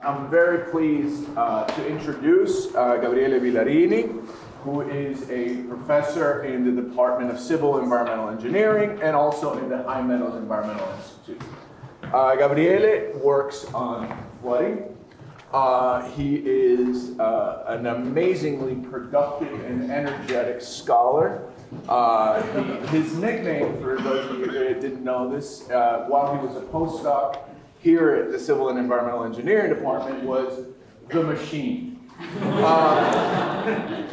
I'm very pleased to introduce Gabriele Villarini, who is a professor in the Department of Civil Environmental Engineering and also in the High Meadows Environmental Institute. Gabriele works on flooding. He is an amazingly productive and energetic scholar. His nickname, for those of you that didn't know this, while he was a postdoc here at the Civil and Environmental Engineering Department, was the Machine.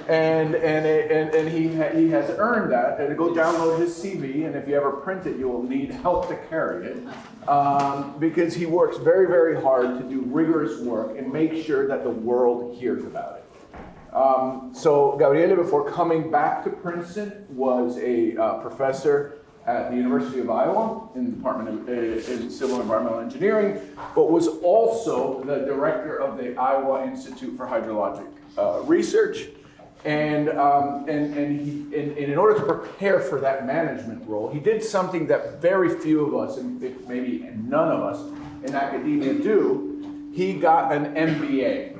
And he has earned that. And go download his CV, and if you ever print it, you will need help to carry it, because he works very, very hard to do rigorous work and make sure that the world hears about it. So Gabriele, before coming back to Princeton, was a professor at the University of Iowa in the Department of in Civil Environmental Engineering, but was also the director of the Iowa Institute for Hydrologic Research. And in order to prepare for that management role, he did something that very few of us, and maybe none of us in academia do. He got an MBA.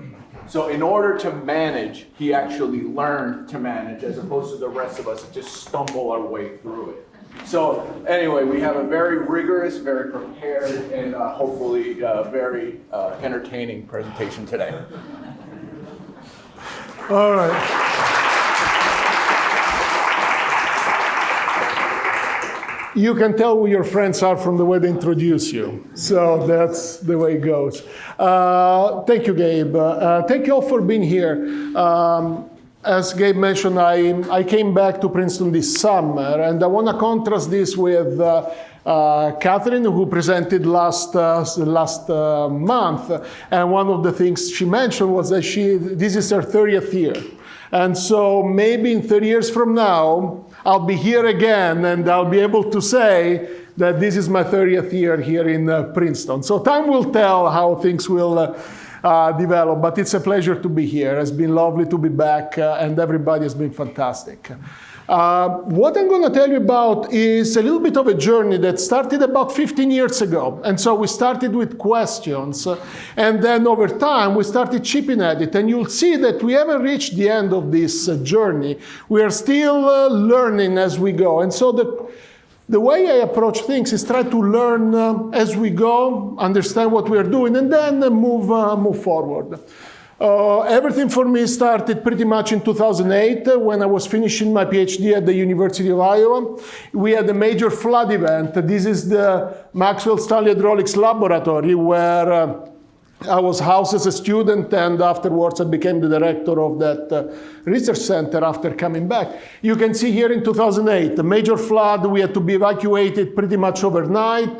So in order to manage, he actually learned to manage, as opposed to the rest of us that just stumble our way through it. So anyway, we have a very rigorous, very prepared, and hopefully very entertaining presentation today. All right. You can tell who your friends are from the way they introduce you. So that's the way it goes. Thank you, Gabe. Thank you all for being here. As Gabe mentioned, I came back to Princeton this summer, and I want to contrast this with Catherine, who presented last month. And one of the things she mentioned was that this is her 30th year. And so maybe in 30 years from now, I'll be here again, and I'll be able to say that this is my 30th year here in Princeton. So time will tell how things will develop, but it's a pleasure to be here. It's been lovely to be back, and everybody has been fantastic. What I'm going to tell you about is a little bit of a journey that started about 15 years ago. And so we started with questions, and then over time we started chipping at it. And you'll see that we haven't reached the end of this journey. We are still learning as we go. And so the way I approach things is try to learn as we go, understand what we are doing, and then move forward. Everything for me started pretty much in 2008 when I was finishing my PhD at the University of Iowa. We had a major flood event. This is the Maxwell Stanley Hydraulics Laboratory, where I was housed as a student, and afterwards I became the director of that research center after coming back. You can see here in 2008, a major flood. We had to be evacuated pretty much overnight.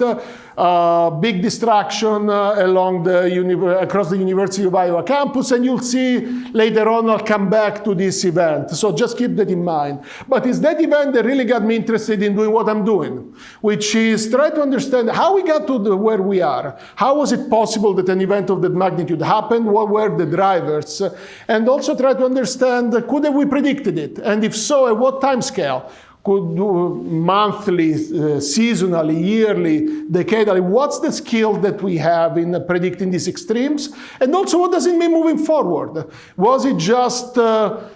Big distraction across the University of Iowa campus, and you'll see later on I'll come back to this event. So just keep that in mind. But it's that event that really got me interested in doing what I'm doing, which is try to understand how we got to where we are. How was it possible that an event of that magnitude happened? What were the drivers? And also try to understand, could have we predicted it? And if so, at what time scale? Could do monthly, seasonally, yearly, decadally. What's the skill that we have in predicting these extremes? And also, what does it mean moving forward? Was it just a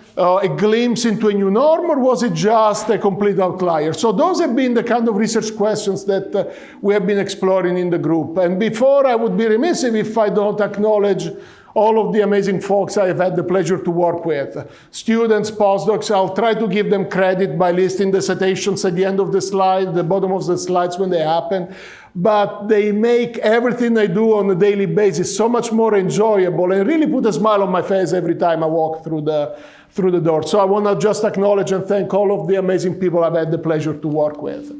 glimpse into a new norm, or was it just a complete outlier? So those have been the kind of research questions that we have been exploring in the group. And before, I would be remiss if I don't acknowledge all of the amazing folks I have had the pleasure to work with. Students, postdocs, I'll try to give them credit by listing the citations at the end of the slide, the bottom of the slides when they happen. But they make everything I do on a daily basis so much more enjoyable and really put a smile on my face every time I walk through the door. So I want to just acknowledge and thank all of the amazing people I've had the pleasure to work with.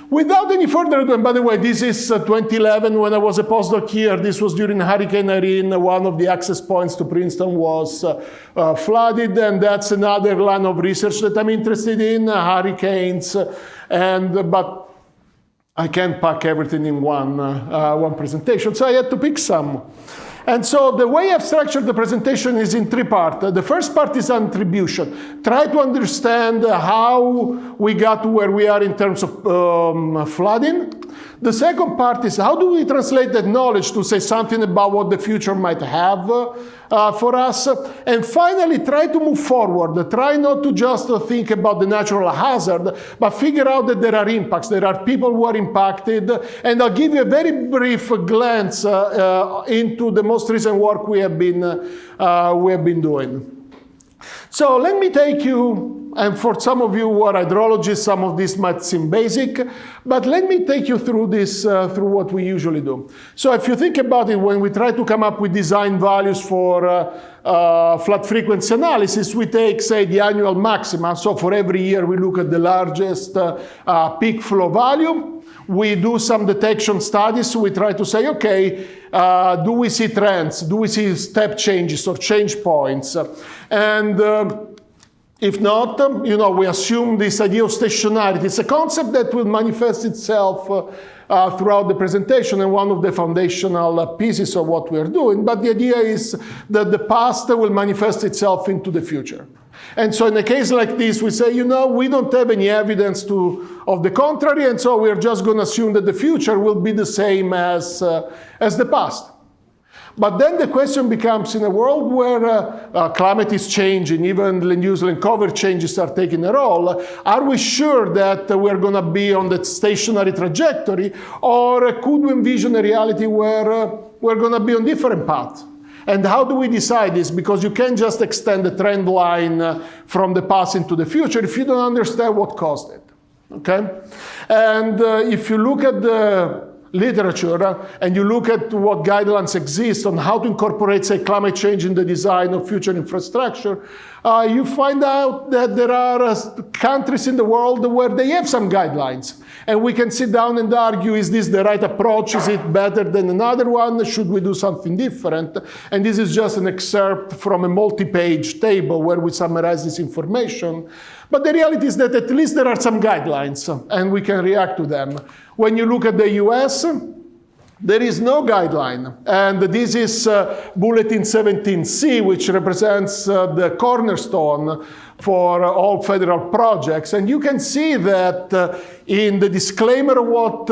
Without any further ado, and by the way, this is 2011 when I was a postdoc here. This was during Hurricane Irene. One of the access points to Princeton was flooded, and that's another line of research that I'm interested in, hurricanes. But I can't pack everything in one presentation, so I had to pick some. And so the way I've structured the presentation is in three parts. The first part is attribution. Try to understand how we got to where we are in terms of flooding. The second part is how do we translate that knowledge to say something about what the future might have for us? And finally, try to move forward. Try not to just think about the natural hazard, but figure out that there are impacts. There are people who are impacted. And I'll give you a very brief glance into the most recent work we have been doing. So let me take you, and for some of you who are hydrologists, some of this might seem basic, but let me take you through this, through what we usually do. So if you think about it, when we try to come up with design values for flood frequency analysis, we take, say, the annual maxima. So for every year, we look at the largest peak flow value. We do some detection studies. We try to say, okay, do we see trends? Do we see step changes or change points? And if not, we assume this idea of stationarity. It's a concept that will manifest itself throughout the presentation and one of the foundational pieces of what we're doing. But the idea is that the past will manifest itself into the future. And so in a case like this, we say, we don't have any evidence of the contrary, and so we're just going to assume that the future will be the same as the past. But then the question becomes, in a world where climate is changing, even land use and cover changes are taking a role, are we sure that we're going to be on that stationary trajectory, or could we envision a reality where we're going to be on different paths? And how do we decide this? Because you can't just extend the trend line from the past into the future if you don't understand what caused it, okay? And if you look at the literature and you look at what guidelines exist on how to incorporate, say, climate change in the design of future infrastructure, you find out that there are countries in the world where they have some guidelines. And we can sit down and argue, is this the right approach? Is it better than another one? Should we do something different? And this is just an excerpt from a multi-page table where we summarize this information. But the reality is that at least there are some guidelines, and we can react to them. When you look at the US, there is no guideline. And this is Bulletin 17C, which represents the cornerstone for all federal projects. And you can see that in the disclaimer of what,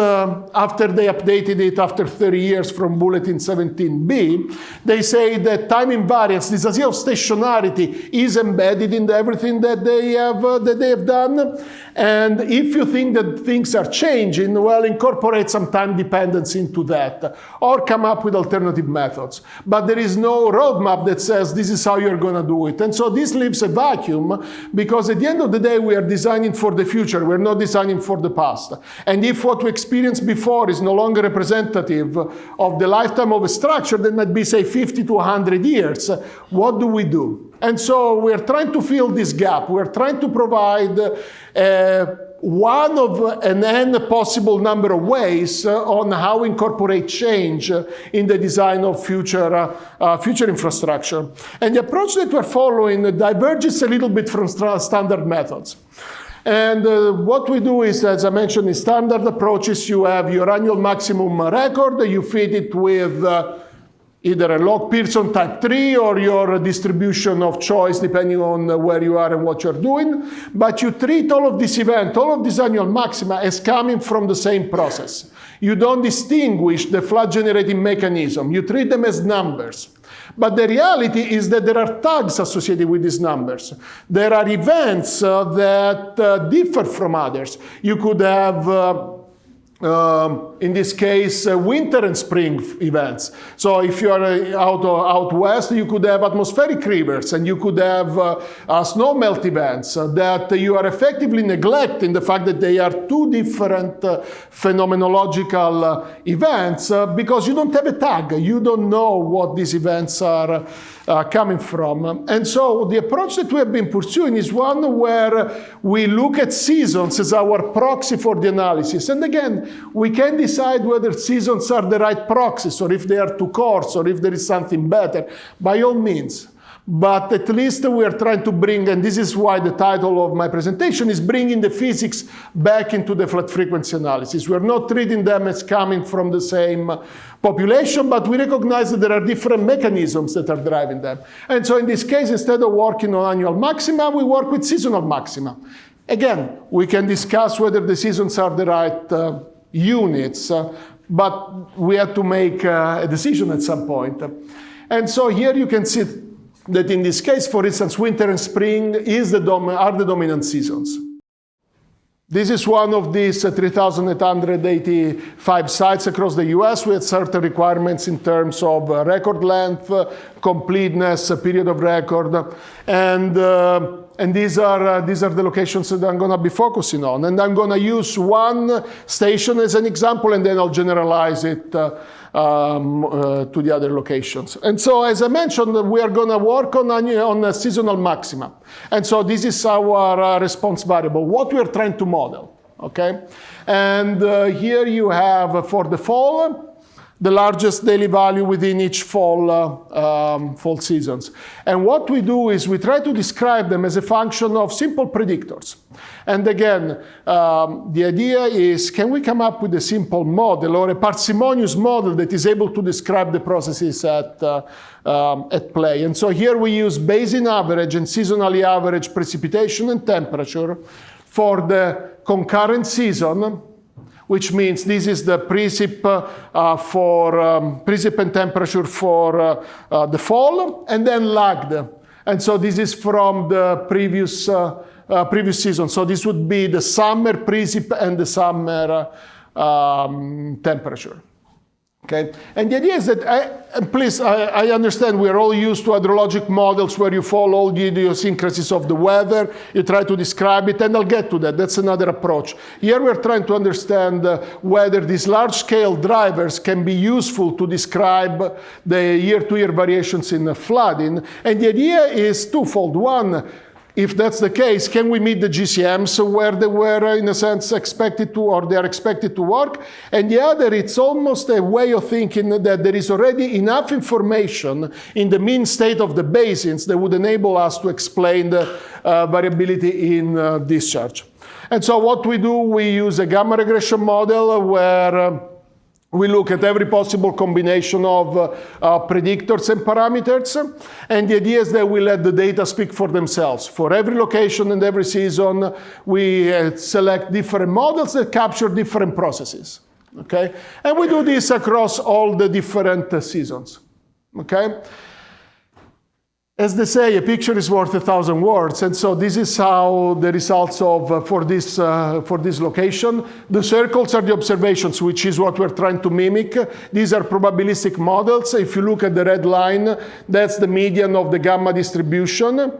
after they updated it after 30 years from Bulletin 17B, they say that time invariance, this idea of stationarity, is embedded in everything that they have done. And if you think that things are changing, well, incorporate some time dependence into that, or come up with alternative methods. But there is no roadmap that says this is how you're going to do it. And so this leaves a vacuum, because at the end of the day, we are designing for the future. We're not designing for the past. And if what we experienced before is no longer representative of the lifetime of a structure that might be, say, 50 to 100 years, what do we do? And so we're trying to fill this gap. We're trying to provide one of an n possible number of ways on how we incorporate change in the design of future infrastructure. And the approach that we're following diverges a little bit from standard methods. And what we do is, as I mentioned, in standard approaches, you have your annual maximum record, you feed it with either a log Pearson type 3 or your distribution of choice, depending on where you are and what you're doing. But you treat all of this event, all of these annual maxima, as coming from the same process. You don't distinguish the flood generating mechanism. You treat them as numbers. But the reality is that there are tags associated with these numbers. There are events that differ from others. You could have in this case, winter and spring events. So if you are out west, you could have atmospheric rivers, and you could have snow melt events that you are effectively neglecting the fact that they are two different phenomenological events because you don't have a tag. You don't know what these events are coming from. And so the approach that we have been pursuing is one where we look at seasons as our proxy for the analysis. And again, we can decide whether seasons are the right proxies, or if they are too coarse, or if there is something better, by all means. But at least we are trying to bring, and this is why the title of my presentation is bringing the physics back into the flood frequency analysis. We're not treating them as coming from the same population, but we recognize that there are different mechanisms that are driving them. And so in this case, instead of working on annual maxima, we work with seasonal maxima. Again, we can discuss whether the seasons are the right units, but we had to make a decision at some point. And so here you can see that in this case, for instance, winter and spring are the dominant seasons. This is one of these 3,885 sites across the US with certain requirements in terms of record length, completeness, period of record, and these are the locations that I'm going to be focusing on. And I'm going to use one station as an example, and then I'll generalize it to the other locations. And so, as I mentioned, we are going to work on a seasonal maxima. And so this is our response variable, what we are trying to model, okay? And here you have, for the fall, the largest daily value within each fall seasons. And what we do is we try to describe them as a function of simple predictors. And again, the idea is, can we come up with a simple model or a parsimonious model that is able to describe the processes at play? And so here we use Bayesian average and seasonally average precipitation and temperature for the concurrent season, which means this is the precip and temperature for the fall, and then lagged. And so this is from the previous season. So this would be the summer precip and the summer temperature. Okay, and the idea is that, I understand we're all used to hydrologic models where you follow all the idiosyncrasies of the weather, you try to describe it, and I'll get to that. That's another approach. Here we're trying to understand whether these large-scale drivers can be useful to describe the year-to-year variations in flooding. And the idea is twofold. One, if that's the case, can we meet the GCMs where they were, in a sense, expected to, or they are expected to work? And the other, it's almost a way of thinking that there is already enough information in the mean state of the basins that would enable us to explain the variability in discharge. And so what we do, we use a gamma regression model where we look at every possible combination of predictors and parameters, and the idea is that we let the data speak for themselves. For every location and every season, we select different models that capture different processes, okay? And we do this across all the different seasons, okay? As they say, a picture is worth 1,000 words, and so this is how the results of for this location. The circles are the observations, which is what we're trying to mimic. These are probabilistic models. If you look at the red line, that's the median of the gamma distribution.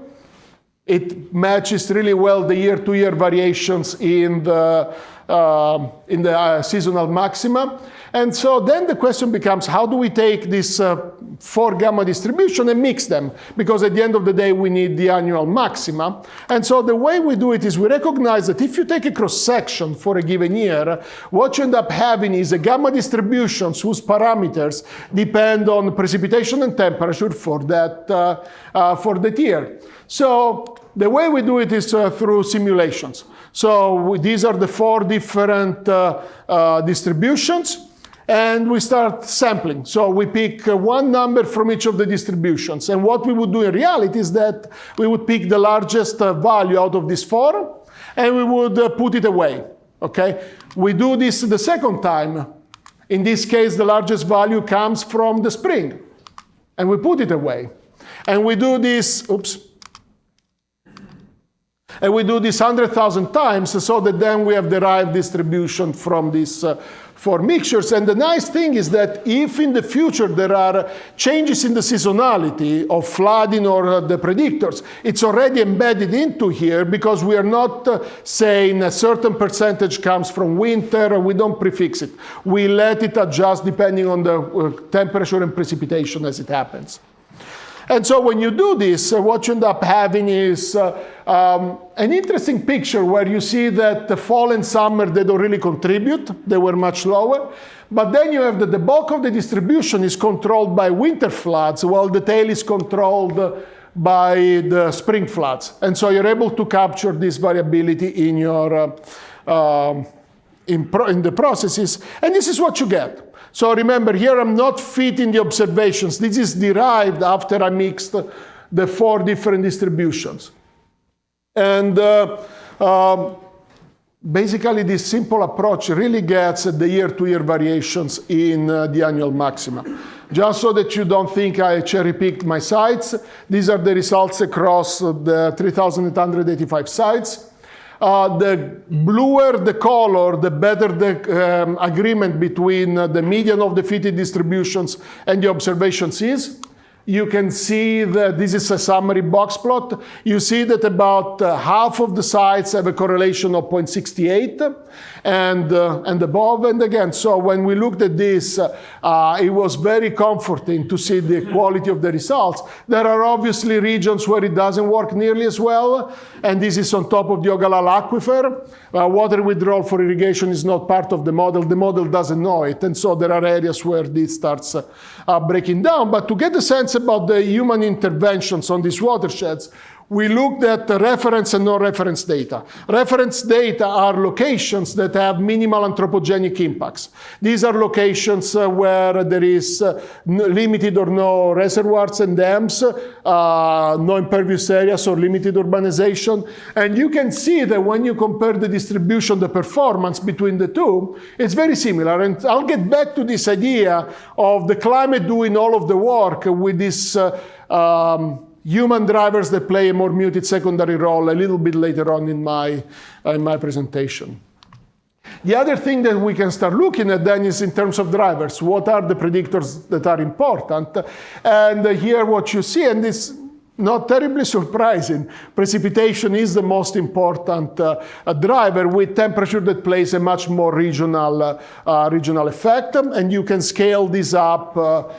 It matches really well the year-to-year variations in the seasonal maxima. And so then the question becomes, how do we take this 4 gamma distribution and mix them? Because at the end of the day, we need the annual maxima. And so the way we do it is we recognize that if you take a cross-section for a given year, what you end up having is a gamma distributions whose parameters depend on precipitation and temperature for that year. So the way we do it is through simulations. So these are the 4 different distributions. And we start sampling. So we pick one number from each of the distributions. And what we would do in reality is that we would pick the largest value out of these 4, and we would put it away, okay? We do this the second time. In this case, the largest value comes from the spring, and we put it away. And we do this, and we do this 100,000 times so that then we have derived distribution from these 4 mixtures. And the nice thing is that if in the future there are changes in the seasonality of flooding or the predictors, it's already embedded into here because we are not saying a certain percentage comes from winter, we don't prefix it. We let it adjust depending on the temperature and precipitation as it happens. And so when you do this, what you end up having is an interesting picture where you see that the fall and summer, they don't really contribute. They were much lower. But then you have that the bulk of the distribution is controlled by winter floods, while the tail is controlled by the spring floods. And so you're able to capture this variability in your in the processes. And this is what you get. So remember, here I'm not fitting the observations. This is derived after I mixed the 4 different distributions. And basically this simple approach really gets the year-to-year variations in the annual maxima. Just so that you don't think I cherry-picked my sites, these are the results across the 3,885 sites. The bluer the color, the better the agreement between the median of the fitted distributions and the observations is. You can see that this is a summary box plot. You see that about half of the sites have a correlation of 0.68 and above. And again, so when we looked at this, it was very comforting to see the quality of the results. There are obviously regions where it doesn't work nearly as well, and this is on top of the Ogallala Aquifer. Water withdrawal for irrigation is not part of the model. The model doesn't know it, and so there are areas where this starts breaking down. But to get a sense about the human interventions on these watersheds, we looked at the reference and non-reference data. Reference data are locations that have minimal anthropogenic impacts. These are locations where there is limited or no reservoirs and dams, no impervious areas or limited urbanization. And you can see that when you compare the distribution, the performance between the two, it's very similar. And I'll get back to this idea of the climate doing all of the work with this human drivers that play a more muted secondary role a little bit later on in my presentation. The other thing that we can start looking at then is in terms of drivers. What are the predictors that are important? And here what you see, and this not terribly surprising, precipitation is the most important driver, with temperature that plays a much more regional effect. And you can scale this up for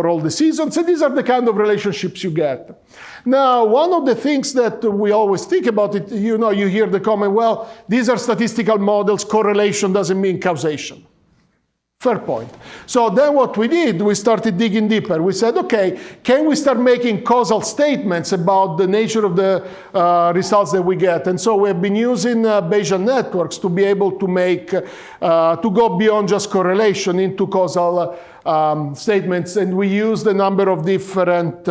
all the seasons. And these are the kind of relationships you get. Now, one of the things that we always think about it, you hear the comment, well, these are statistical models, correlation doesn't mean causation. Fair point. So then what we did, we started digging deeper. We said, okay, can we start making causal statements about the nature of the results that we get? And so we've been using Bayesian networks to be able to make, to go beyond just correlation into causal statements. And we used a number of different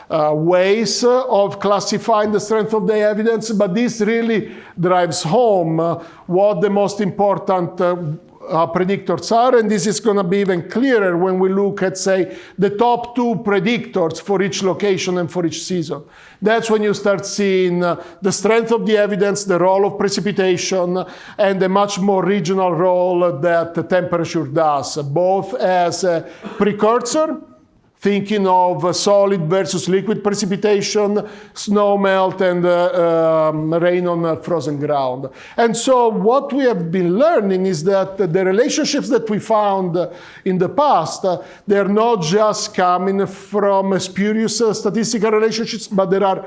ways of classifying the strength of the evidence, but this really drives home what the most important predictors are, and this is going to be even clearer when we look at, say, the top two predictors for each location and for each season. That's when you start seeing the strength of the evidence, the role of precipitation, and the much more regional role that the temperature does, both as a precursor, thinking of solid versus liquid precipitation, snow melt, and rain on frozen ground. And so what we have been learning is that the relationships that we found in the past, they're not just coming from spurious statistical relationships, but there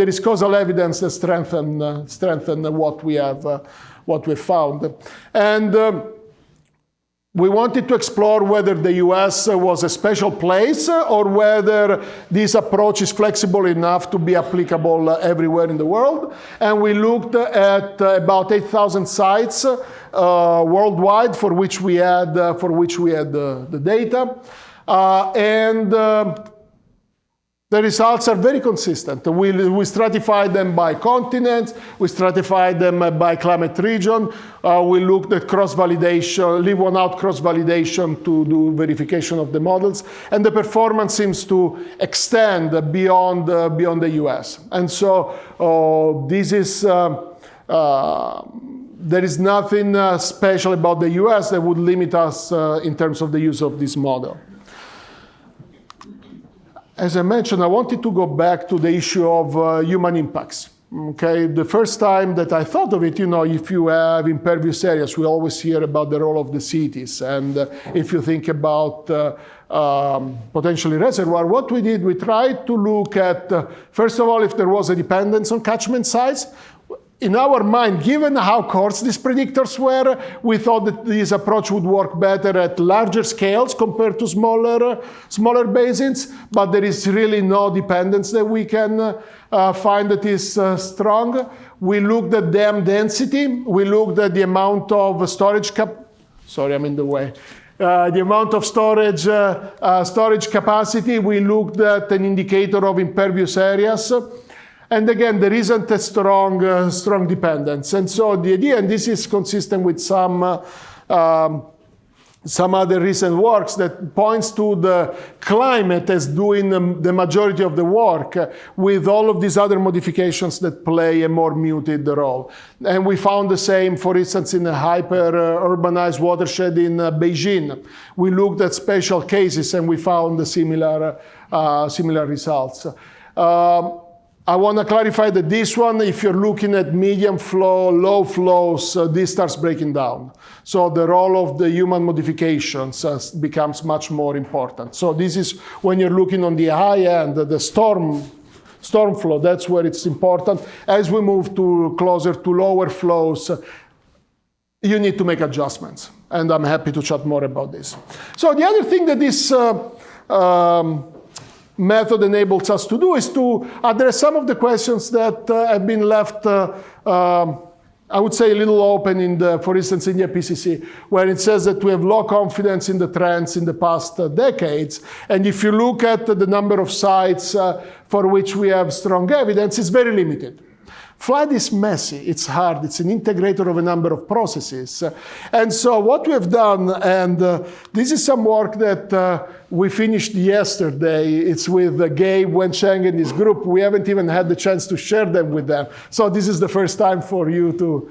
is causal evidence that strengthen what we found. And we wanted to explore whether the US was a special place or whether this approach is flexible enough to be applicable everywhere in the world. And we looked at about 8,000 sites worldwide for which we had the data. The results are very consistent. We stratified them by continents, we stratified them by climate region, we looked at cross-validation, leave one out cross-validation to do verification of the models, and the performance seems to extend beyond the US. And so this is, there is nothing special about the US that would limit us in terms of the use of this model. As I mentioned, I wanted to go back to the issue of human impacts. Okay, the first time that I thought of it, if you have impervious areas, we always hear about the role of the cities. And if you think about potentially reservoir, what we did, we tried to look at, first of all, if there was a dependence on catchment size. In our mind, given how coarse these predictors were, we thought that this approach would work better at larger scales compared to smaller basins, but there is really no dependence that we can find that is strong. We looked at dam density. We looked at the amount of storage sorry, I'm in the way. The amount of storage capacity. We looked at an indicator of impervious areas. And again, there isn't a strong dependence. And so the idea, and this is consistent with some other recent works, that points to the climate as doing the majority of the work, with all of these other modifications that play a more muted role. And we found the same, for instance, in a hyper-urbanized watershed in Beijing. We looked at special cases and we found similar results. I want to clarify that this one, if you're looking at medium flow, low flows, this starts breaking down. So the role of the human modifications becomes much more important. So this is when you're looking on the high end, the storm flow, that's where it's important. As we move closer to lower flows, you need to make adjustments. And I'm happy to chat more about this. So the other thing that this method enables us to do is to address some of the questions that have been left, I would say, a little open for instance, in the IPCC, where it says that we have low confidence in the trends in the past decades. And if you look at the number of sites for which we have strong evidence, it's very limited. Flood is messy, it's hard, it's an integrator of a number of processes. And so what we have done, and this is some work that we finished yesterday, it's with Gabe Wencheng and his group. We haven't even had the chance to share them with them. So this is the first time for you to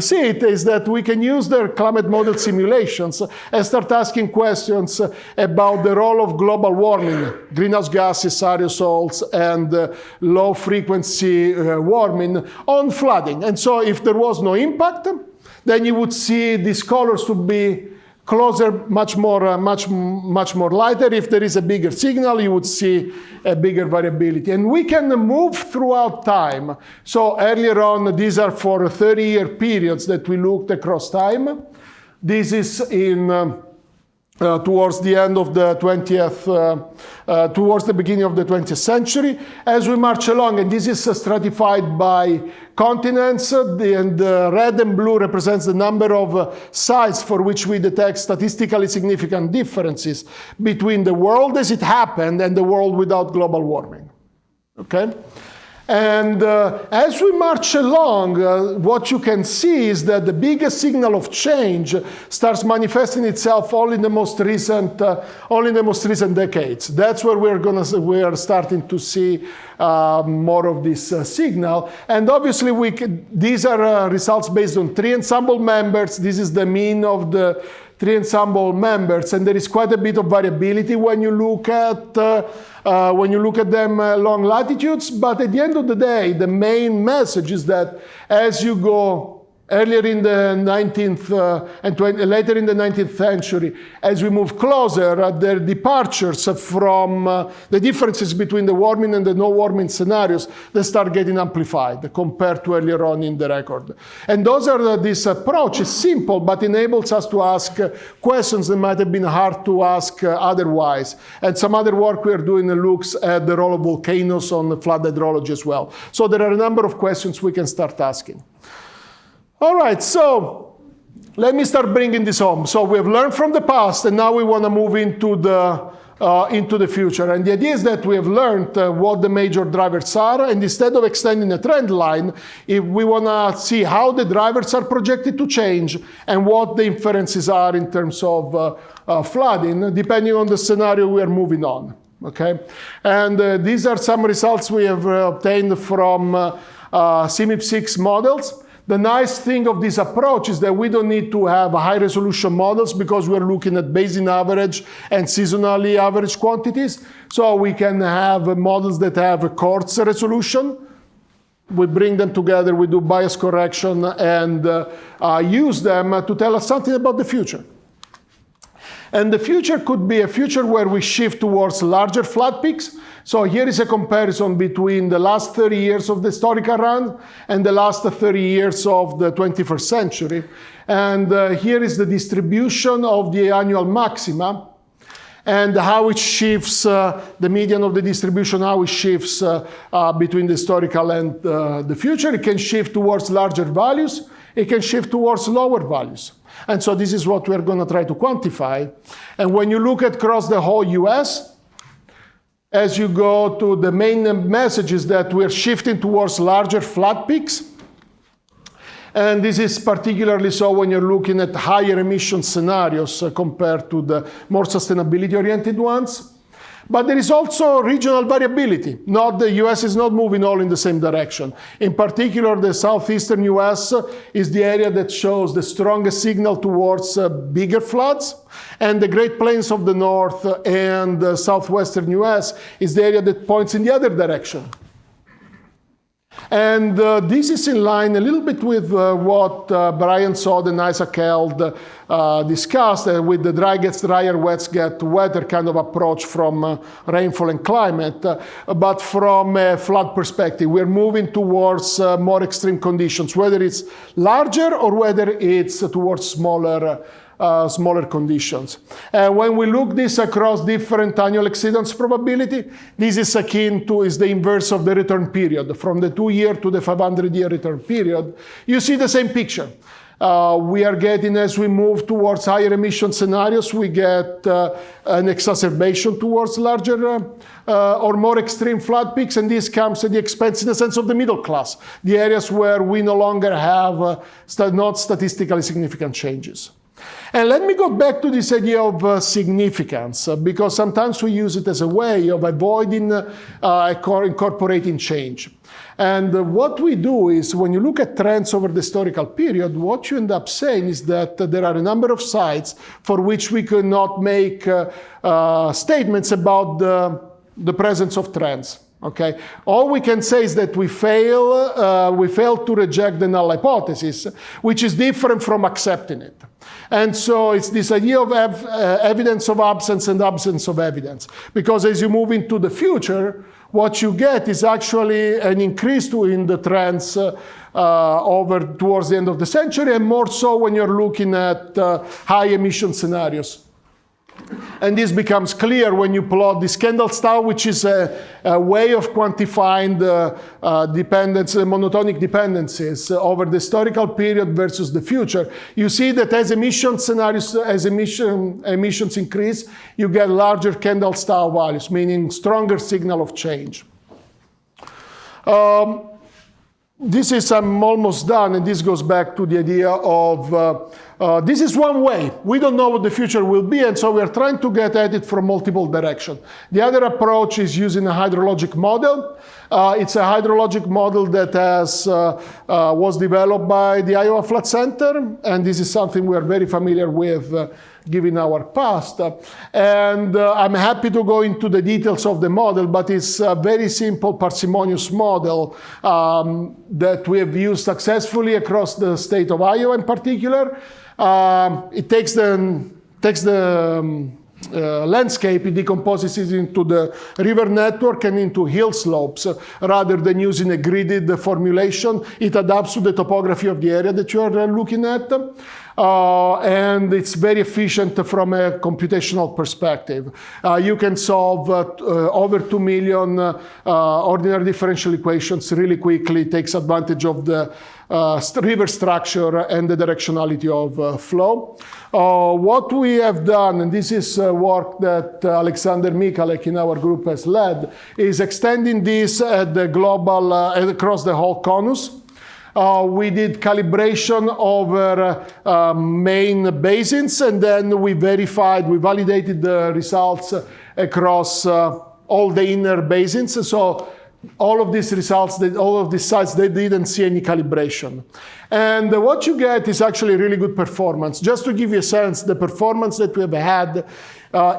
see it, is that we can use their climate model simulations and start asking questions about the role of global warming, greenhouse gases, aerosols, and low frequency warming on flooding. And so if there was no impact, then you would see these colors to be closer, much more lighter. If there is a bigger signal, you would see a bigger variability. And we can move throughout time. So earlier on, these are for 30-year periods that we looked across time. This is towards the end of the 20th, towards the beginning of the 20th century. As we march along, and this is stratified by continents, and the red and blue represents the number of sites for which we detect statistically significant differences between the world as it happened and the world without global warming. Okay? And as we march along, what you can see is that the biggest signal of change starts manifesting itself only in the most recent decades. That's where we are starting to see more of this signal. And obviously, these are results based on 3 ensemble members. This is the mean of the 3 ensemble members, and there is quite a bit of variability when you look at them along latitudes. But at the end of the day, the main message is that as you go earlier in the 19th and later in the 19th century, as we move closer, the departures from the differences between the warming and the no warming scenarios, they start getting amplified compared to earlier on in the record. And this approach is simple, but enables us to ask questions that might have been hard to ask otherwise. And some other work we are doing looks at the role of volcanoes on flood hydrology as well. So there are a number of questions we can start asking. All right, so let me start bringing this home. So we have learned from the past, and now we want to move into the future. And the idea is that we have learned what the major drivers are, and instead of extending a trend line, if we want to see how the drivers are projected to change and what the inferences are in terms of flooding, depending on the scenario we are moving on. Okay, and these are some results we have obtained from CMIP6 models. The nice thing of this approach is that we don't need to have high-resolution models because we're looking at basin average and seasonally average quantities. So we can have models that have a coarse resolution. We bring them together, we do bias correction, and use them to tell us something about the future. And the future could be a future where we shift towards larger flood peaks. So here is a comparison between the last 30 years of the historical run and the last 30 years of the 21st century. And here is the distribution of the annual maxima and how it shifts, the median of the distribution, how it shifts between the historical and the future. It can shift towards larger values. It can shift towards lower values. And so this is what we're going to try to quantify. And when you look across the whole US, as you go to the main message is that we're shifting towards larger flat peaks. And this is particularly so when you're looking at higher emission scenarios compared to the more sustainability-oriented ones. But there is also regional variability. The US is not moving all in the same direction. In particular, the southeastern US is the area that shows the strongest signal towards bigger floods. And the Great Plains of the North and the southwestern US is the area that points in the other direction. And this is in line a little bit with what Brian Sod and Isaac Held discussed with the dry gets drier, wet get wetter kind of approach from rainfall and climate. But from a flood perspective, we're moving towards more extreme conditions, whether it's larger or whether it's towards smaller conditions. When we look this across different annual exceedance probability, this is akin to is the inverse of the return period, from the 2-year to the 500-year return period. You see the same picture. We are getting, as we move towards higher emission scenarios, we get an exacerbation towards larger or more extreme flood peaks, and this comes at the expense, in a sense, of the middle class, the areas where we no longer have not statistically significant changes. And let me go back to this idea of significance, because sometimes we use it as a way of avoiding incorporating change. And what we do is, when you look at trends over the historical period, what you end up saying is that there are a number of sites for which we could not make statements about the presence of trends. Okay, all we can say is that we fail to reject the null hypothesis, which is different from accepting it. And so it's this idea of evidence of absence and absence of evidence. Because as you move into the future, what you get is actually an increase in the trends over towards the end of the century, and more so when you're looking at high emission scenarios. And this becomes clear when you plot this Kendall star, which is a way of quantifying the monotonic dependencies over the historical period versus the future. You see that as emission scenarios, as emissions increase, you get larger Kendall star values, meaning stronger signal of change. I'm almost done, and this goes back to the idea of this is one way. We don't know what the future will be, and so we are trying to get at it from multiple directions. The other approach is using a hydrologic model. It's a hydrologic model that was developed by the Iowa Flood Center, and this is something we are very familiar with given our past. And I'm happy to go into the details of the model, but it's a very simple parsimonious model that we have used successfully across the state of Iowa in particular. It takes the landscape, it decomposes it into the river network and into hill slopes. Rather than using a gridded formulation, it adapts to the topography of the area that you are looking at. And it's very efficient from a computational perspective. You can solve over 2 million ordinary differential equations really quickly. It takes advantage of the river structure and the directionality of flow. What we have done, and this is work that Alexander Michalek in our group has led, is extending this at the global, across the whole conus. We did calibration over main basins, and then we validated the results across all the inner basins. So all of these results, all of these sites, they didn't see any calibration. And what you get is actually really good performance. Just to give you a sense, the performance that we have had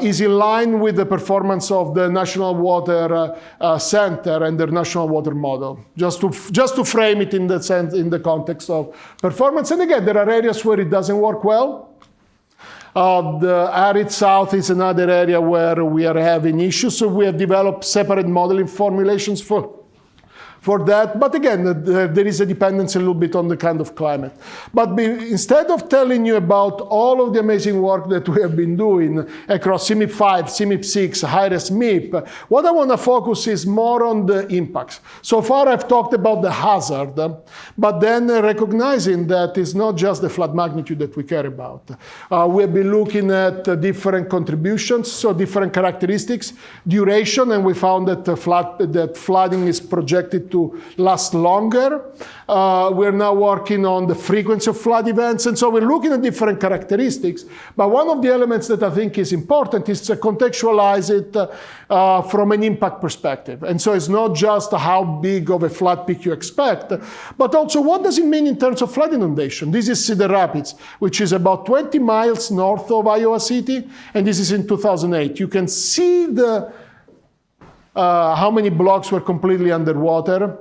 is in line with the performance of the National Water Center and their National Water Model. Just to frame it in the context of performance. And again, there are areas where it doesn't work well. The arid south is another area where we are having issues, so we have developed separate modeling formulations for for that. But again, there is a dependency a little bit on the kind of climate. But instead of telling you about all of the amazing work that we have been doing across CMIP 5, CMIP 6, high-res MIP, what I want to focus is more on the impacts. So far I've talked about the hazard, but then recognizing that it's not just the flood magnitude that we care about. We have been looking at different contributions, so different characteristics, duration, and we found that flooding is projected to last longer. We're now working on the frequency of flood events, and so we're looking at different characteristics. But one of the elements that I think is important is to contextualize it from an impact perspective. And so it's not just how big of a flood peak you expect, but also what does it mean in terms of flood inundation. This is Cedar Rapids, which is about 20 miles north of Iowa City, and this is in 2008. You can see how many blocks were completely underwater.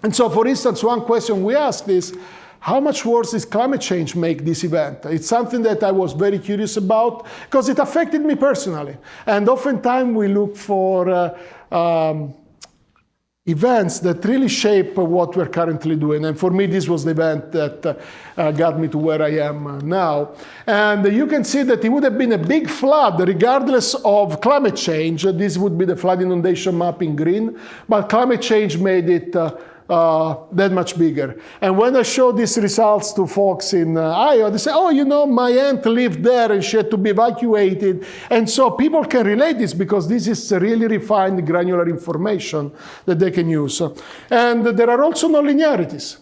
And so, for instance, one question we asked is, how much worse does climate change make this event? It's something that I was very curious about because it affected me personally. And oftentimes we look for events that really shape what we're currently doing. And for me, this was the event that got me to where I am now. And you can see that it would have been a big flood regardless of climate change. This would be the flood inundation map in green, but climate change made it that much bigger. And when I show these results to folks in Iowa, they say, oh, you know, my aunt lived there and she had to be evacuated. And so people can relate this because this is really refined granular information that they can use. And there are also nonlinearities.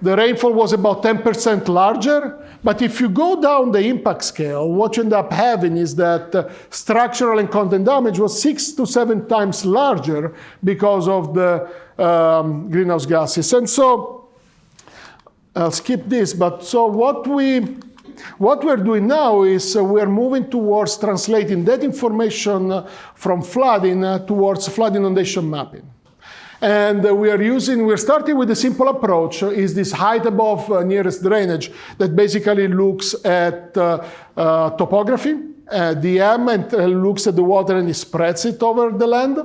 The rainfall was about 10% larger, but if you go down the impact scale, what you end up having is that structural and content damage was 6 to 7 times larger because of the greenhouse gases. And so, I'll skip this, but so what we're doing now is we're moving towards translating that information from flooding towards flood inundation mapping. And we're starting with a simple approach, is this height above nearest drainage that basically looks at topography, DM, and looks at the water and it spreads it over the land.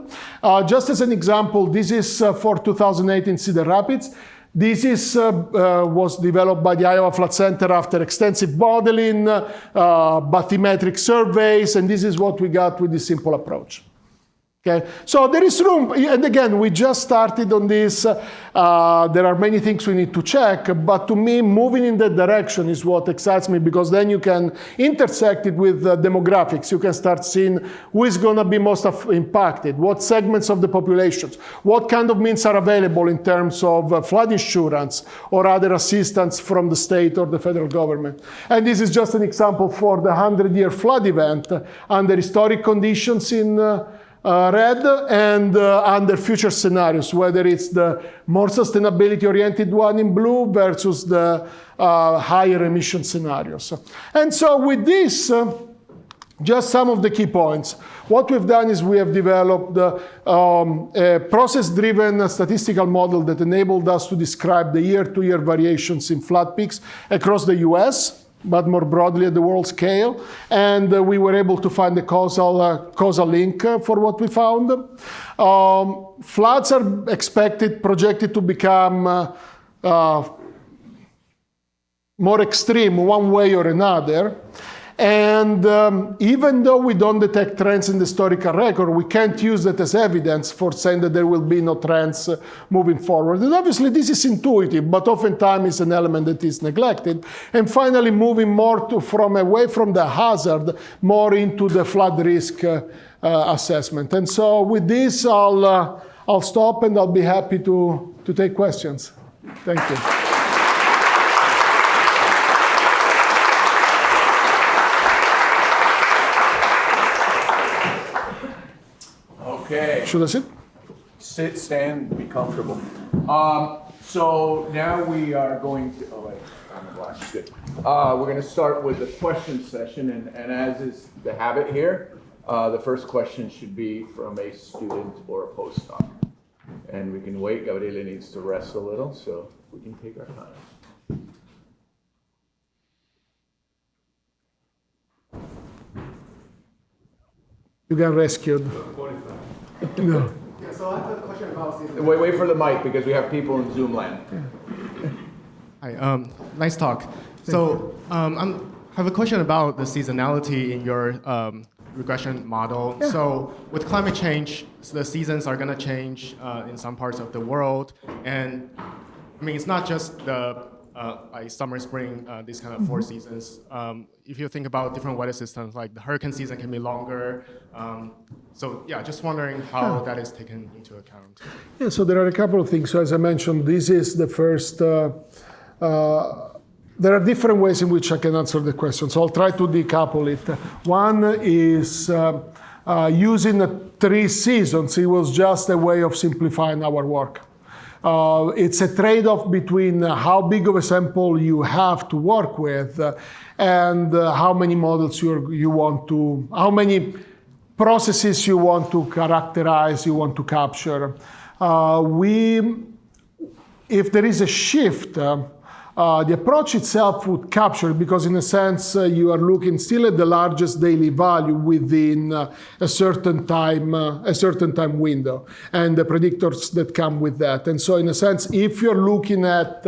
Just as an example, this is for 2008 in Cedar Rapids. This was developed by the Iowa Flood Center after extensive modeling, bathymetric surveys, and this is what we got with this simple approach. Okay, so there is room, and again, we just started on this. There are many things we need to check, but to me, moving in that direction is what excites me, because then you can intersect it with demographics. You can start seeing who is going to be most impacted, what segments of the populations, what kind of means are available in terms of flood insurance or other assistance from the state or the federal government. And this is just an example for the 100-year flood event under historic conditions in red, and under future scenarios, whether it's the more sustainability-oriented one in blue versus the higher emission scenarios. And so with this, just some of the key points. What we've done is we have developed a process-driven statistical model that enabled us to describe the year-to-year variations in flood peaks across the US, but more broadly at the world scale. And we were able to find a causal link for what we found. Floods are projected to become more extreme one way or another. And even though we don't detect trends in the historical record, we can't use that as evidence for saying that there will be no trends moving forward. And obviously this is intuitive, but oftentimes it's an element that is neglected. And finally, moving more away from the hazard, more into the flood risk assessment. And so with this, I'll stop and I'll be happy to take questions. Thank you. Okay. Should I sit? Sit, stand, be comfortable. So now we are going to, oh wait, I'm glasses, good. We're going to start with the question session, and as is the habit here, the first question should be from a student or a postdoc. And we can wait, Gabriele needs to rest a little, so we can take our time. You got rescued. No. Yes, So I have a question about seasonality. Wait for the mic because we have people in Zoom land. Hi, nice talk. So I have a question about the seasonality in your regression model. Yeah. So with climate change, the seasons are going to change in some parts of the world. And I mean, it's not just the like summer, spring, these kind of 4 seasons. If you think about different weather systems, like the hurricane season can be longer. So yeah, just wondering how that is taken into account. Yeah, so there are a couple of things. So as I mentioned, this is the first, there are different ways in which I can answer the question. So I'll try to decouple it. One is using the 3 seasons. It was just a way of simplifying our work. It's a trade-off between how big of a sample you have to work with and how many models you want to, how many processes you want to characterize, you want to capture. If there is a shift, the approach itself would capture, because in a sense you are looking still at the largest daily value within a certain time window, and the predictors that come with that. And so in a sense, if you're looking at,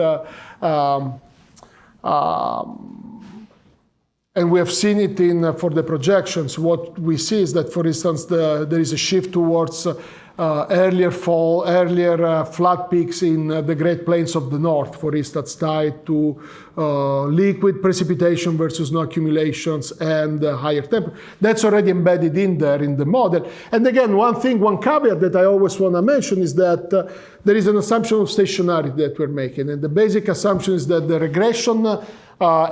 and we have seen it for the projections, what we see is that, for instance, there is a shift towards earlier fall, earlier flood peaks in the Great Plains of the North, for instance, tied to liquid precipitation versus no accumulations and higher temperature. That's already embedded in there in the model. And again, one caveat that I always want to mention is that there is an assumption of stationarity that we're making. And the basic assumption is that the regression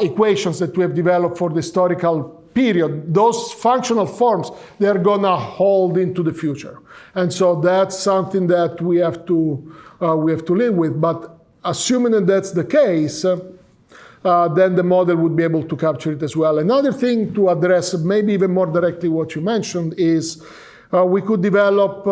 equations that we have developed for the historical period, those functional forms, they're going to hold into the future. And so that's something that we have to live with. But assuming that that's the case, then the model would be able to capture it as well. Another thing to address, maybe even more directly what you mentioned, is we could develop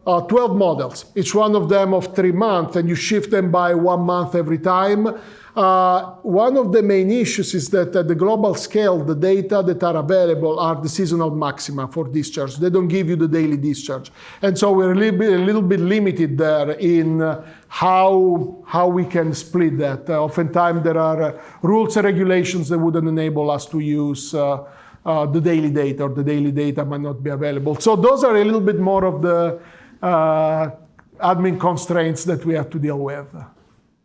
12 models, each one of them of 3 months, and you shift them by 1 month every time. One of the main issues is that at the global scale, the data that are available are the seasonal maxima for discharge. They don't give you the daily discharge. And so we're a little bit limited there in how we can split that. Oftentimes there are rules and regulations that wouldn't enable us to use the daily data, or the daily data might not be available. So those are a little bit more of the admin constraints that we have to deal with.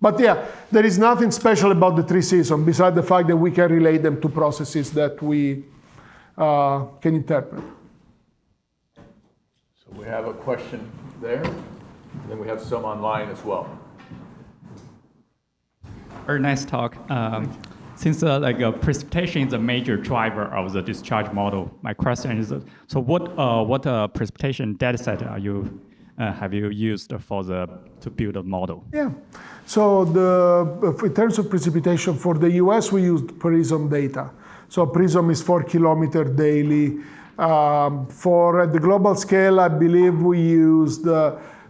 But yeah, there is nothing special about the 3 seasons, besides the fact that we can relate them to processes that we can interpret. So we have a question there, and then we have some online as well. Very nice talk. Since precipitation is a major driver of the discharge model, my question is: so what precipitation dataset have you used to build a model? Yeah. So in terms of precipitation for the US, we used PRISM data. So PRISM is 4 kilometer daily. For the global scale, I believe we used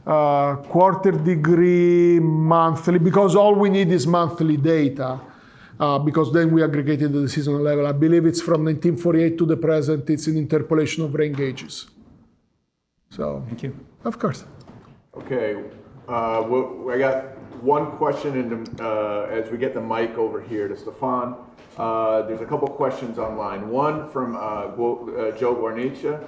quarter degree monthly, because all we need is monthly data. Because then we aggregated at the seasonal level. I believe it's from 1948 to the present. It's an interpolation of rain gauges. So, thank you. Of course. Okay, I got one question as we get the mic over here to Stefan. There's a couple questions online. One from Joe Guarnicia.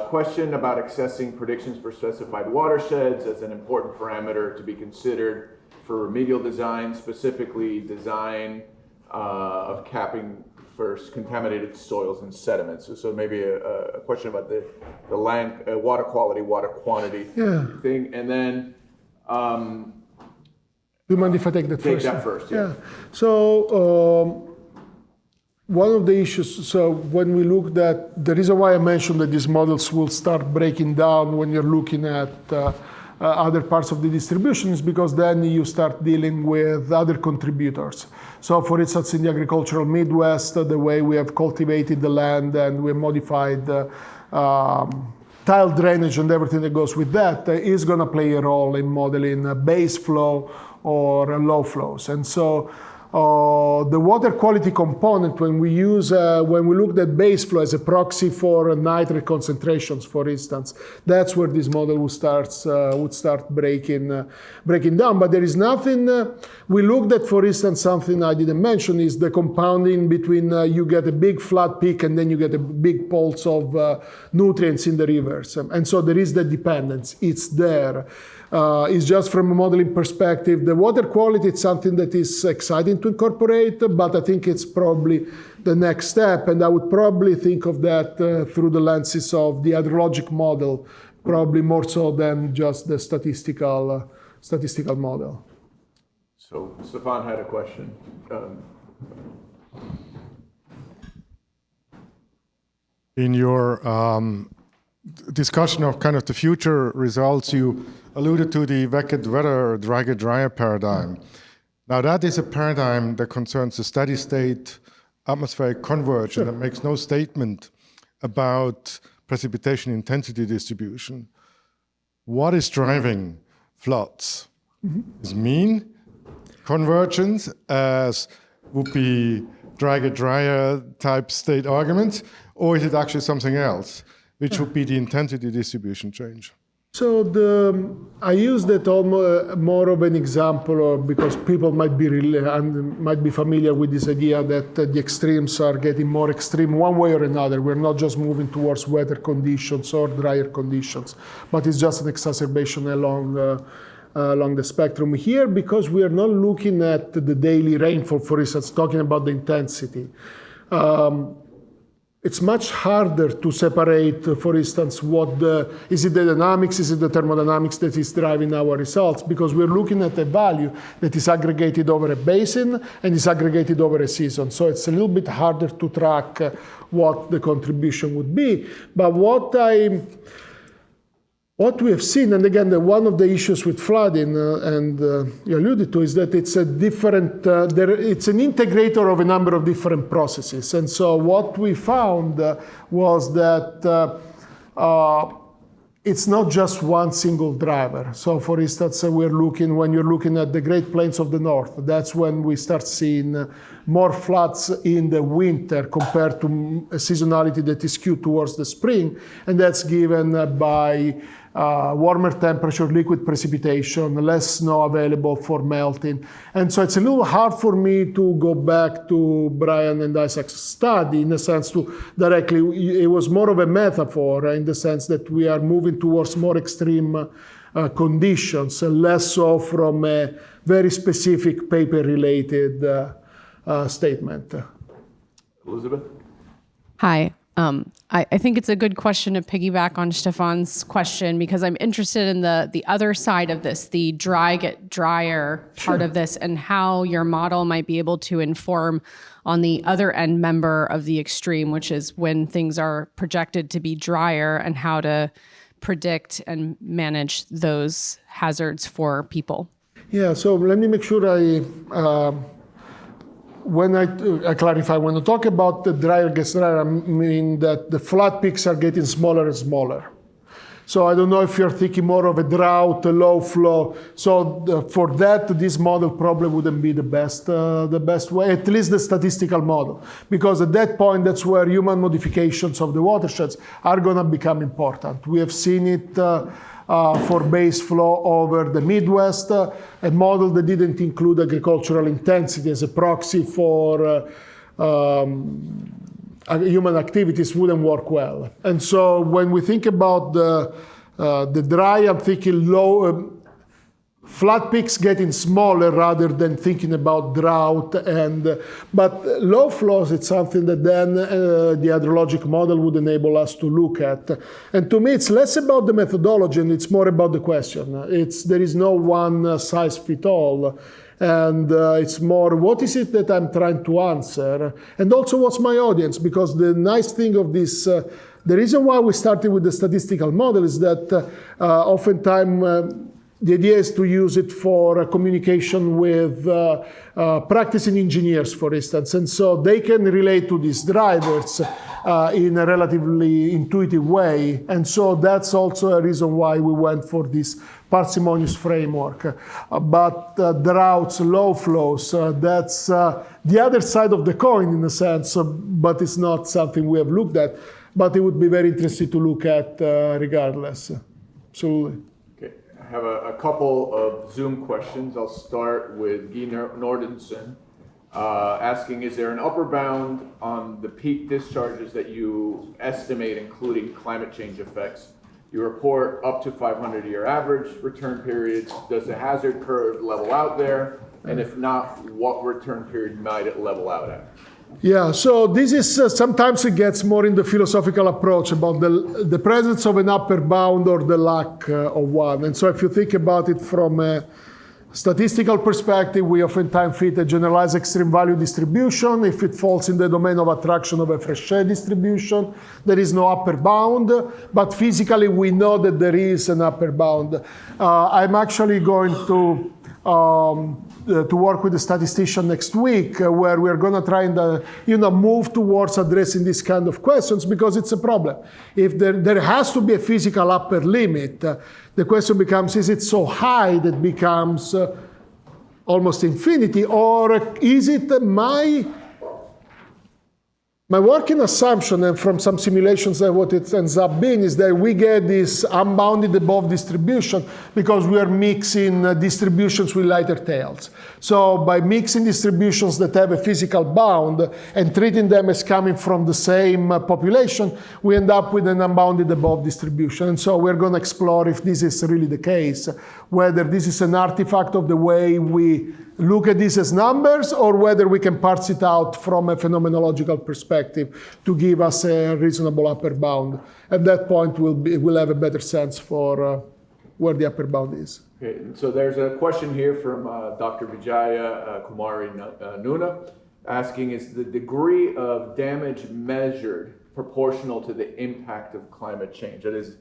Question about accessing predictions for specified watersheds as an important parameter to be considered for remedial design, specifically design of capping for contaminated soils and sediments. So maybe a question about the land, water quality, water quantity thing. And then do you mind if I take that first? Take that first, yeah. So one of the issues, so when we looked at, the reason why I mentioned that these models will start breaking down when you're looking at other parts of the distribution is because then you start dealing with other contributors. So for instance, in the agricultural Midwest, the way we have cultivated the land and we modified tile drainage and everything that goes with that is going to play a role in modeling base flow or low flows. And so the water quality component, when we looked at base flow as a proxy for nitrate concentrations, for instance, that's where this model would start breaking down. But there is nothing. We looked at, for instance, something I didn't mention is the compounding between you get a big flat peak and then you get a big pulse of nutrients in the rivers, and so there is the dependence. It's there. It's just from a modeling perspective. The water quality is something that is exciting to incorporate, but I think it's probably the next step, and I would probably think of that through the lenses of the hydrologic model, probably more so than just the statistical model. So Stefan had a question. In your discussion of kind of the future results, you alluded to the wet weather, drier paradigm. Now that is a paradigm that concerns the steady state atmospheric convergence, and it makes no statement about precipitation intensity distribution. What is driving floods? Is mean convergence, as would be drier type state arguments, or is it actually something else, which would be the intensity distribution change? So I use that more of an example, because people might be familiar with this idea that the extremes are getting more extreme one way or another. We're not just moving towards wetter conditions or drier conditions, but it's just an exacerbation along the spectrum here, because we are not looking at the daily rainfall, for instance, talking about the intensity. It's much harder to separate, for instance, is it the dynamics, is it the thermodynamics that is driving our results? Because we're looking at a value that is aggregated over a basin and is aggregated over a season. So it's a little bit harder to track what the contribution would be. But what we have seen, and again, one of the issues with flooding, and you alluded to, is that it's a different, it's an integrator of a number of different processes. And so what we found was that it's not just one single driver. So for instance, when you're looking at the Great Plains of the North, that's when we start seeing more floods in the winter compared to a seasonality that is skewed towards the spring, and that's given by warmer temperature, liquid precipitation, less snow available for melting. And so it's a little hard for me to go back to Brian and Isaac's study in the sense to directly, it was more of a metaphor in the sense that we are moving towards more extreme conditions, less so from a very specific paper-related statement. Elizabeth? Hi. I think it's a good question to piggyback on Stefan's question, because I'm interested in the other side of this, the drier part of this, and how your model might be able to inform on the other end member of the extreme, which is when things are projected to be drier, and how to predict and manage those hazards for people. Yeah, so let me make sure when I clarify, when I talk about the drier gets drier, I mean that the flat peaks are getting smaller and smaller. So I don't know if you're thinking more of a drought, a low flow. So for that, this model probably wouldn't be the best way, at least the statistical model. Because at that point, that's where human modifications of the watersheds are gonna become important. We have seen it for base flow over the Midwest, a model that didn't include agricultural intensity as a proxy for human activities wouldn't work well. And so when we think about the dry, I'm thinking low, flat peaks getting smaller rather than thinking about drought. But low flows, it's something that then the hydrologic model would enable us to look at. And to me, it's less about the methodology and it's more about the question. There is no one size fit all. And it's more, what is it that I'm trying to answer? And also, what's my audience? Because the nice thing of this, the reason why we started with the statistical model is that oftentimes the idea is to use it for communication with practicing engineers, for instance. And so they can relate to these drivers in a relatively intuitive way. And so that's also a reason why we went for this parsimonious framework. But droughts, low flows, that's the other side of the coin in a sense, but it's not something we have looked at. But it would be very interesting to look at regardless. Absolutely. Okay, I have a couple of Zoom questions. I'll start with Guy Nordenson. Asking, is there an upper bound on the peak discharges that you estimate, including climate change effects? You report up to 500-year average return periods. Does the hazard curve level out there? And if not, what return period might it level out at? Yeah, so this is, sometimes it gets more in the philosophical approach about the presence of an upper bound or the lack of one. And so if you think about it from a statistical perspective, we oftentimes fit a generalized extreme value distribution. If it falls in the domain of attraction of a Frechet distribution, there is no upper bound, but physically we know that there is an upper bound. I'm actually going to work with a statistician next week, where we're going to try and move towards addressing these kind of questions, because it's a problem. If there has to be a physical upper limit, the question becomes, is it so high that becomes almost infinity, or is it my working assumption, and from some simulations that what it ends up being, is that we get this unbounded above distribution because we are mixing distributions with lighter tails. So by mixing distributions that have a physical bound and treating them as coming from the same population, we end up with an unbounded above distribution. And so we're going to explore if this is really the case, whether this is an artifact of the way we look at this as numbers, or whether we can parse it out from a phenomenological perspective to give us a reasonable upper bound. At that point, we'll have a better sense for where the upper bound is. Okay, so there's a question here from Dr. Vijaya Kumari Nuna, asking, is the degree of damage measured proportional to the impact of climate change? That is,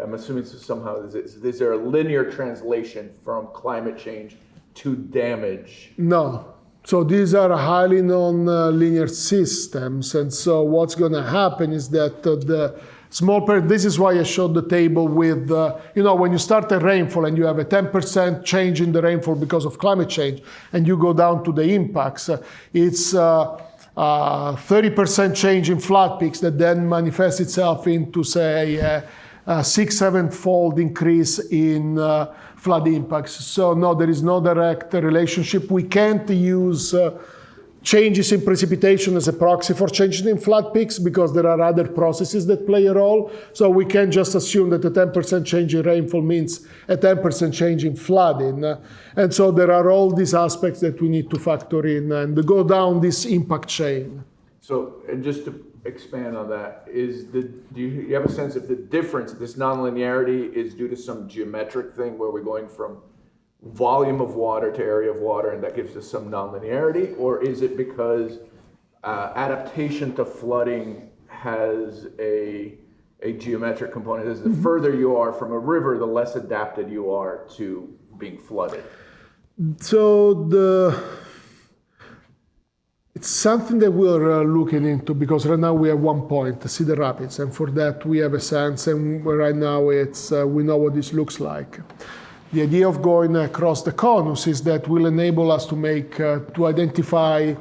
I'm assuming somehow, is there a linear translation from climate change to damage? No. So these are highly non-linear systems. And so what's going to happen is that the small this is why I showed the table with, when you start a rainfall and you have a 10% change in the rainfall because of climate change, and you go down to the impacts, it's 30% change in flood peaks that then manifests itself into, say, a 6-7-fold increase in flood impacts. So no, there is no direct relationship. We can't use changes in precipitation as a proxy for changes in flood peaks, because there are other processes that play a role. So we can't just assume that a 10% change in rainfall means a 10% change in flooding. And so there are all these aspects that we need to factor in and go down this impact chain. So, and just to expand on that, do you have a sense if the difference, this nonlinearity, is due to some geometric thing where we're going from volume of water to area of water, and that gives us some nonlinearity, or is it because adaptation to flooding has a geometric component? Is the further you are from a river, the less adapted you are to being flooded? So it's something that we're looking into, because right now we have one point, Cedar Rapids, and for that we have a sense, and right now it's we know what this looks like. The idea of going across the conus is that will enable us to identify,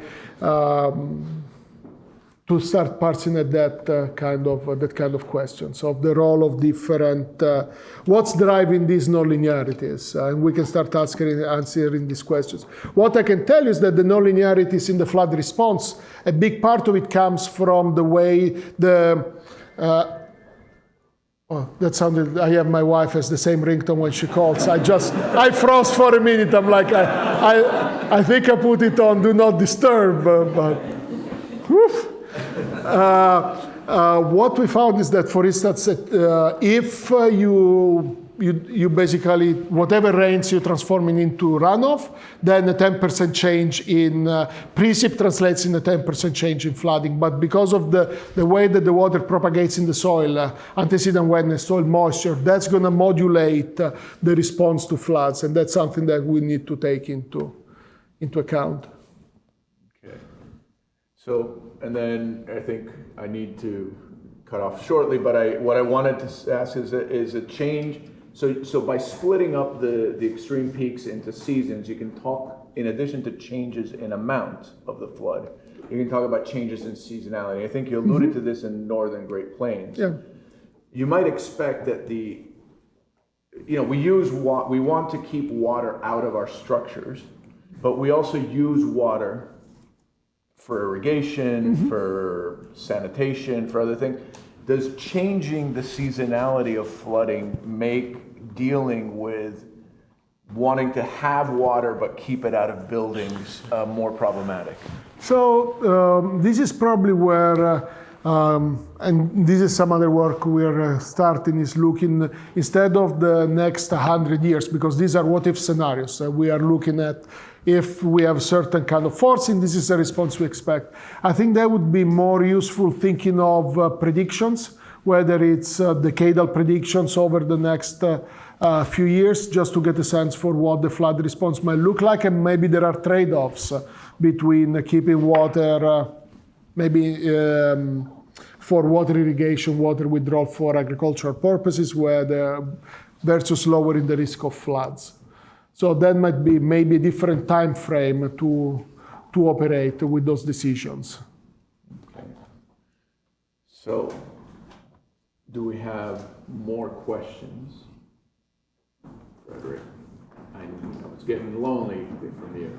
to start parsing at that kind of questions of the role of different, what's driving these nonlinearities, and we can start answering these questions. What I can tell you is that the nonlinearities in the flood response, a big part of it comes from the way that sounded, I have my wife as the same ringtone when she calls. I froze for a minute. I'm like, I think I put it on Do Not Disturb, but whew. What we found is that, for instance, if you basically, whatever rains you're transforming into runoff, then a 10% change in precip translates in a 10% change in flooding. But because of the way that the water propagates in the soil, antecedent wetness, soil moisture, that's going to modulate the response to floods. And that's something that we need to take into account. Okay. So, and then I think I need to cut off shortly, but what I wanted to ask is a change. So by splitting up the extreme peaks into seasons, you can talk, in addition to changes in amount of the flood, you can talk about changes in seasonality. I think you alluded to this in northern Great Plains. Yeah. You might expect that we want to keep water out of our structures, but we also use water for irrigation, for sanitation, for other things. Does changing the seasonality of flooding make dealing with wanting to have water but keep it out of buildings more problematic? So this is probably where, and this is some other work we're starting, is looking, instead of the next 100 years, because these are what-if scenarios. We are looking at if we have certain kind of forcing, this is the response we expect. I think that would be more useful thinking of predictions, whether it's decadal predictions over the next few years, just to get a sense for what the flood response might look like, and maybe there are trade-offs between keeping water, for water irrigation, water withdrawal for agricultural purposes, versus lowering the risk of floods. So that might be maybe a different time frame to operate with those decisions. Okay. So, do we have more questions? Frederick, I know it's getting lonely from you.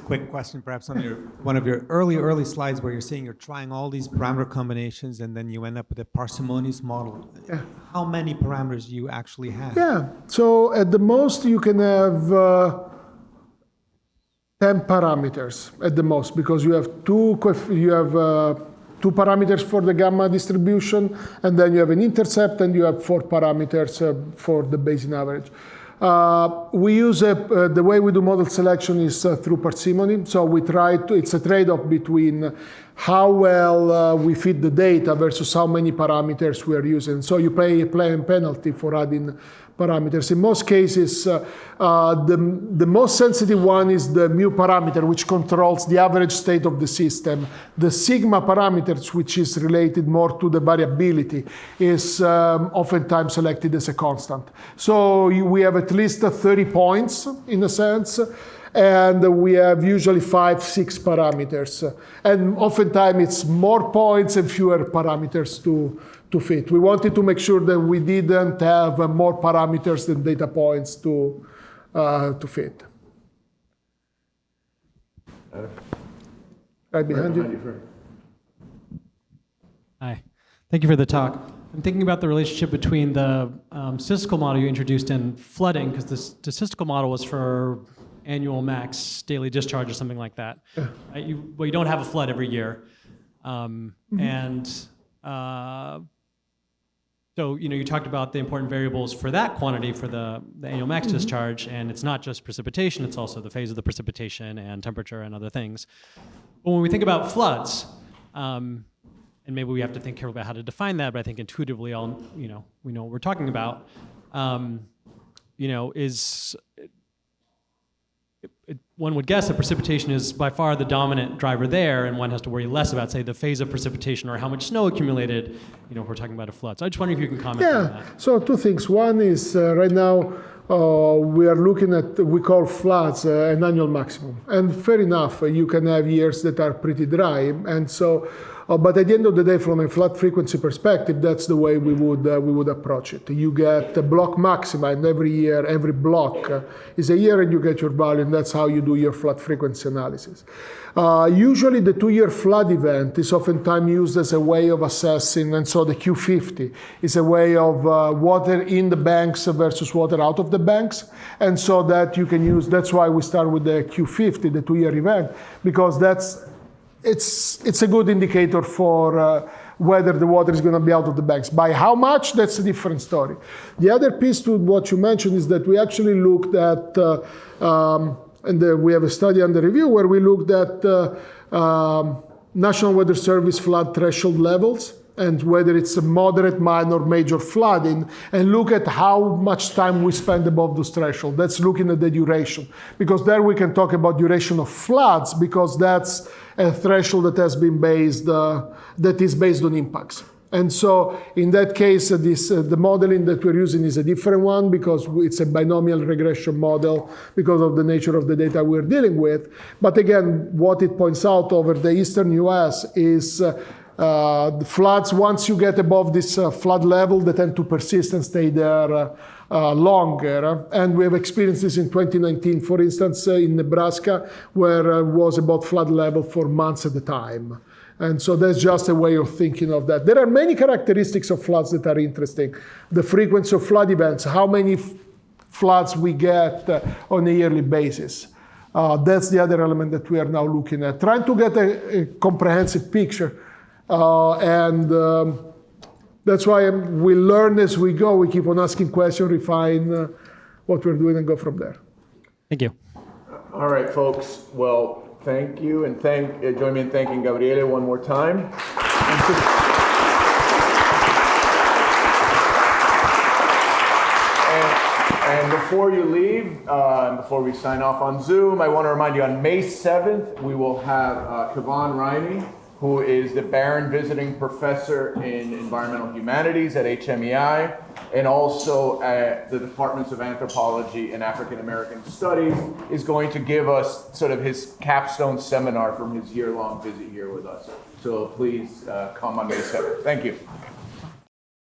Quick question, perhaps on one of your early slides where you're saying you're trying all these parameter combinations and then you end up with a parsimonious model. Yeah. How many parameters do you actually have? Yeah, so at the most you can have 10 parameters at the most, because you have two parameters for the gamma distribution, and then you have an intercept, and you have 4 parameters for the Bayesian average. We use the way we do model selection is through parsimony. So we try to, it's a trade-off between how well we fit the data versus how many parameters we are using. So you pay a penalty for adding parameters. In most cases, the most sensitive one is the mu parameter, which controls the average state of the system. The sigma parameters, which is related more to the variability, is oftentimes selected as a constant. So we have at least 30 points, in a sense, and we have usually 5-6 parameters. And oftentimes it's more points and fewer parameters to fit. We wanted to make sure that we didn't have more parameters than data points to fit. Right behind you. Hi. Thank you for the talk. I'm thinking about the relationship between the statistical model you introduced and flooding, because the statistical model was for annual max daily discharge or something like that. Yeah. You don't have a flood every year. So you talked about the important variables for that quantity for the annual max discharge, and it's not just precipitation, it's also the phase of the precipitation and temperature and other things. But when we think about floods, and maybe we have to think carefully about how to define that, but I think intuitively we know what we're talking about, one would guess that precipitation is by far the dominant driver there, and one has to worry less about, say, the phase of precipitation or how much snow accumulated, if we're talking about a flood. So I just wonder if you can comment on that. So 2 things. One is right now we are looking at, we call floods an annual maximum. And fair enough, you can have years that are pretty dry. And so, but at the end of the day, from a flood frequency perspective, that's the way we would approach it. You get a block maxima, and every year, every block is a year, and you get your value, and that's how you do your flood frequency analysis. Usually the 2-year flood event is oftentimes used as a way of assessing, and so the Q50 is a way of water in the banks versus water out of the banks, and so that you can use, that's why we start with the Q50, the 2-year event, because it's a good indicator for whether the water is going to be out of the banks. By how much, that's a different story. The other piece to what you mentioned is that we actually looked at, we have a study under review where we looked at National Weather Service flood threshold levels and whether it's a moderate, minor, major flooding, and look at how much time we spend above those thresholds. That's looking at the duration, because there we can talk about duration of floods, because that's a threshold that has been based, that is based on impacts. And so in that case, the modeling that we're using is a different one, because it's a binomial regression model because of the nature of the data we're dealing with. But again, what it points out over the eastern US is the floods, once you get above this flood level, they tend to persist and stay there longer. And we have experienced this in 2019, for instance, in Nebraska, where it was about flood level for months at a time. And so that's just a way of thinking of that. There are many characteristics of floods that are interesting. The frequency of flood events, how many floods we get on a yearly basis. That's the other element that we are now looking at, trying to get a comprehensive picture. That's why we learn as we go. We keep on asking questions, refine what we're doing, and go from there. Thank you. All right, folks. Well, thank you, and join me in thanking Gabriele one more time. And before you leave, before we sign off on Zoom, I want to remind you on May 7th, we will have Kevon Riney, who is the Barron Visiting Professor in Environmental Humanities at HMEI, and also at the Departments of Anthropology and African American Studies, is going to give us sort of his capstone seminar from his year-long visit here with us. So please come on May 7th. Thank you.